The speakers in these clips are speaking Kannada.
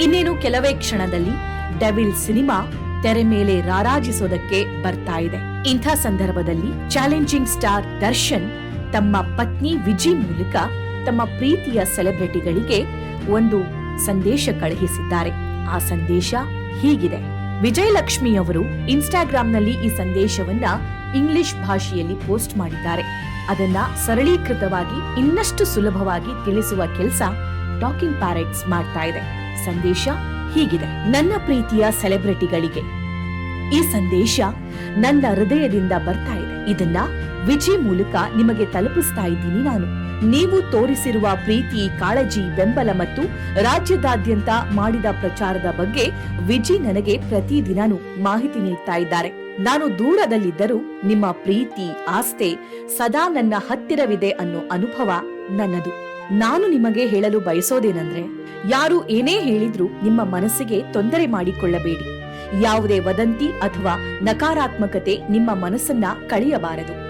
ಇನ್ನೇನು ಕೆಲವೇ ಕ್ಷಣದಲ್ಲಿ ಡೆವಿಲ್ ಸಿನಿಮಾ ತೆರೆ ಮೇಲೆ ರಾರಾಜಿಸೋದಕ್ಕೆ ಬರ್ತಾ ಇದೆ. ಇಂಥ ಸಂದರ್ಭದಲ್ಲಿ ಚಾಲೆಂಜಿಂಗ್ ಸ್ಟಾರ್ ದರ್ಶನ್ ತಮ್ಮ ಪತ್ನಿ ವಿಜಿ ಮೂಲಕ ತಮ್ಮ ಪ್ರೀತಿಯ ಸೆಲೆಬ್ರಿಟಿಗಳಿಗೆ ಒಂದು ಸಂದೇಶ ಕಳುಹಿಸಿದ್ದಾರೆ. ಆ ಸಂದೇಶ ಹೀಗಿದೆ. ವಿಜಯಲಕ್ಷ್ಮಿ ಅವರು ಇನ್ಸ್ಟಾಗ್ರಾಂನಲ್ಲಿ ಈ ಸಂದೇಶವನ್ನ ಇಂಗ್ಲಿಷ್ ಭಾಷೆಯಲ್ಲಿ ಪೋಸ್ಟ್ ಮಾಡಿದ್ದಾರೆ. ಅದನ್ನ ಸರಳೀಕೃತವಾಗಿ ಇನ್ನಷ್ಟು ಸುಲಭವಾಗಿ ತಿಳಿಸುವ ಕೆಲಸ ಟಾಕಿಂಗ್ ಪ್ಯಾರೆಟ್ಸ್ ಮಾಡ್ತಾ ಇದೆ. ಸಂದೇಶ ಹೀಗಿದೆ. ನನ್ನ ಪ್ರೀತಿಯ ಸೆಲೆಬ್ರಿಟಿಗಳಿಗೆ ಈ ಸಂದೇಶ ನನ್ನ ಹೃದಯದಿಂದ ಬರ್ತಾ ಇದೆ. ಇದನ್ನ ವಿಜಿ ಮೂಲಕ ನಿಮಗೆ ತಲುಪಿಸ್ತಾ ಇದ್ದೀನಿ ನಾನು. ನೀವು ತೋರಿಸಿರುವ ಪ್ರೀತಿ, ಕಾಳಜಿ, ಬೆಂಬಲ ಮತ್ತು ರಾಜ್ಯದಾದ್ಯಂತ ಮಾಡಿದ ಪ್ರಚಾರದ ಬಗ್ಗೆ ವಿಜಿ ನನಗೆ ಪ್ರತಿದಿನನೂ ಮಾಹಿತಿ ನೀಡ್ತಾ ಇದ್ದಾರೆ. ನಾನು ದೂರದಲ್ಲಿದ್ದರೂ ನಿಮ್ಮ ಪ್ರೀತಿ, ಆಸ್ಥೆ ಸದಾ ನನ್ನ ಹತ್ತಿರವಿದೆ ಅನ್ನೋ ಅನುಭವ ನನ್ನದು. ನಾನು ನಿಮಗೆ ಹೇಳಲು ಬಯಸೋದೇನೆಂದ್ರೆ, ಯಾರು ಏನೇ ಹೇಳಿದ್ರೂ ನಿಮ್ಮ ಮನಸ್ಸಿಗೆ ತೊಂದರೆ ಮಾಡಿಕೊಳ್ಳಬೇಡಿ. ಯಾವುದೇ ವದಂತಿ ಅಥವಾ ನಕಾರಾತ್ಮಕತೆ ನಿಮ್ಮ ಮನಸ್ಸನ್ನ ಕಳೆಯಬಾರದು.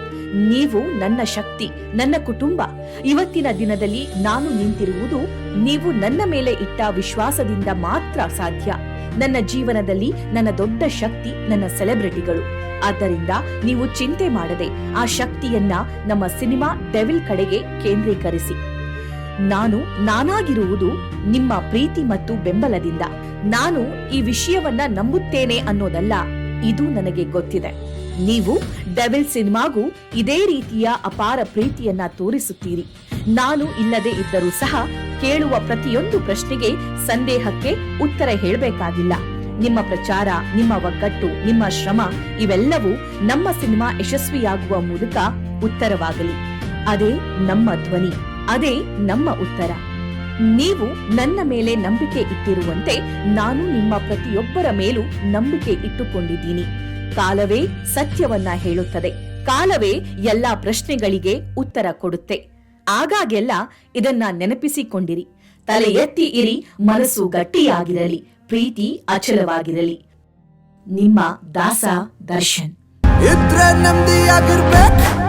ನೀವು ನನ್ನ ಶಕ್ತಿ, ನನ್ನ ಕುಟುಂಬ. ಇವತ್ತಿನ ದಿನದಲ್ಲಿ ನಾನು ನಿಂತಿರುವುದು ನೀವು ನನ್ನ ಮೇಲೆ ಇಟ್ಟ ವಿಶ್ವಾಸದಿಂದ ಮಾತ್ರ ಸಾಧ್ಯ. ನನ್ನ ಜೀವನದಲ್ಲಿ ನನ್ನ ದೊಡ್ಡ ಶಕ್ತಿ ನನ್ನ ಸೆಲೆಬ್ರಿಟಿಗಳು. ಆದ್ದರಿಂದ ನೀವು ಚಿಂತೆ ಮಾಡದೆ ಆ ಶಕ್ತಿಯನ್ನ ನಮ್ಮ ಸಿನಿಮಾ ಡೆವಿಲ್ ಕಡೆಗೆ ಕೇಂದ್ರೀಕರಿಸಿ. ನಾನು ನಾನಾಗಿರುವುದು ನಿಮ್ಮ ಪ್ರೀತಿ ಮತ್ತು ಬೆಂಬಲದಿಂದ. ನಾನು ಈ ವಿಷಯವನ್ನ ನಂಬುತ್ತೇನೆ ಅನ್ನೋದಲ್ಲ, ಇದು ನನಗೆ ಗೊತ್ತಿದೆ. ನೀವು ಡೆವಿಲ್ ಸಿನಿಮಾಗೂ ಇದೇ ರೀತಿಯ ಅಪಾರ ಪ್ರೀತಿಯನ್ನ ತೋರಿಸುತ್ತೀರಿ. ನಾನು ಇಲ್ಲದೆ ಇದ್ದರೂ ಸಹ ಕೇಳುವ ಪ್ರತಿಯೊಂದು ಪ್ರಶ್ನೆಗೆ, ಸಂದೇಹಕ್ಕೆ ಉತ್ತರ ಹೇಳಬೇಕಾಗಿಲ್ಲ. ನಿಮ್ಮ ಪ್ರಚಾರ, ನಿಮ್ಮ ಒಗ್ಗಟ್ಟು, ನಿಮ್ಮ ಶ್ರಮ ಇವೆಲ್ಲವೂ ನಮ್ಮ ಸಿನಿಮಾ ಯಶಸ್ವಿಯಾಗುವ ಮೂಲಕ ಉತ್ತರವಾಗಲಿ. ಅದೇ ನಮ್ಮ ಧ್ವನಿ, ಅದೇ ನಮ್ಮ ಉತ್ತರ. ನೀವು ನನ್ನ ಮೇಲೆ ನಂಬಿಕೆ ಇಟ್ಟಿರುವಂತೆ ನಾನು ನಿಮ್ಮ ಪ್ರತಿಯೊಬ್ಬರ ಮೇಲೂ ನಂಬಿಕೆ ಇಟ್ಟುಕೊಂಡಿದ್ದೀನಿ. ಕಾಲವೇ ಸತ್ಯವನ್ನ ಹೇಳುತ್ತದೆ. ಕಾಲವೇ ಎಲ್ಲಾ ಪ್ರಶ್ನೆಗಳಿಗೆ ಉತ್ತರ ಕೊಡುತ್ತೆ. ಆಗಾಗೆಲ್ಲ ಇದನ್ನ ನೆನಪಿಸಿಕೊಂಡಿರಿ. ತಲೆ ಎತ್ತಿ ಇರಿ, ಮನಸ್ಸು ಗಟ್ಟಿಯಾಗಿರಲಿ, ಪ್ರೀತಿ ಅಚಲವಾಗಿರಲಿ. ನಿಮ್ಮ ದಾಸ ದರ್ಶನ್. ಇದ್ರೆ ನೆಮ್ಮದಿಯಾಗಿರ್ಬೇಕು.